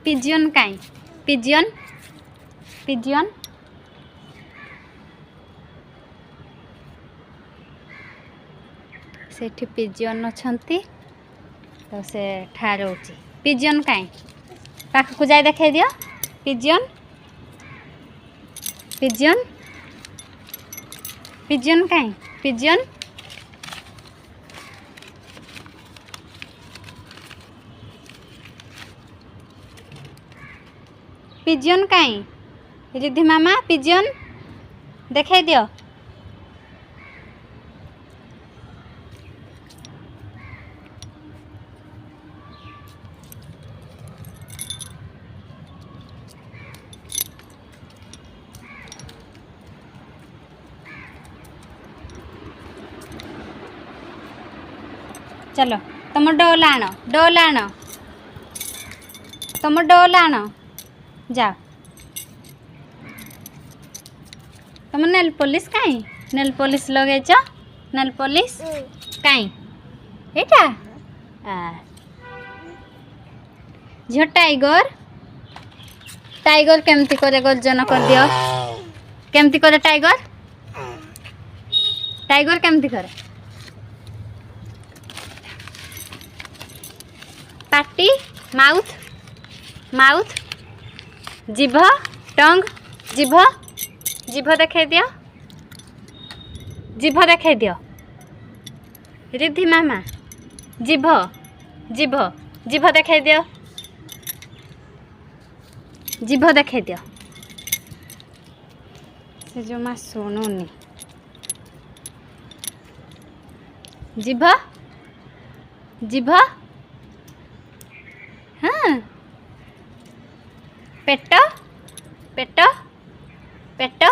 pigeon काई pigeon pigeon सेठी pigeon अछंती तो से ठार होची पिजियन काई पाखक जाए देखाई दियो पिजियन पिजियन पिजियन काई पिजियन पिजियन काई रिद्धि मामा पिजियन देखाई दियो चलो तुम डोल आण तुम डोल आण जाओ तुम नेल पॉलिश काई नेल पॉलिश लगेच नेल पॉलिश काई एटा झ टाइगर टाइगर केमती करे गर्जन कर दियो केमती करे टाइगर टाइगर केमती करे पाटी माउथ माउथ जिभ टंग जिभ जिभ देखाई दियो जिभ देखाई दियो रिद्धि मामा जिभ जिभ जिभ देखाई दियो जिभ देखाई दियो से जमा शुणुनी जिभ जिभ हाँ पेट पेट पेट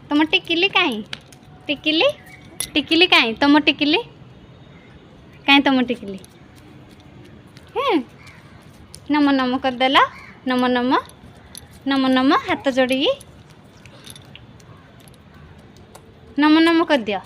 तुम टिकिली काई टिकिली टिकिली काई तुम टिकिली काई तुम टिकिली हाँ नम नम करदेला नम नम नम नम हाथ जोड़ी नम नम कर दिया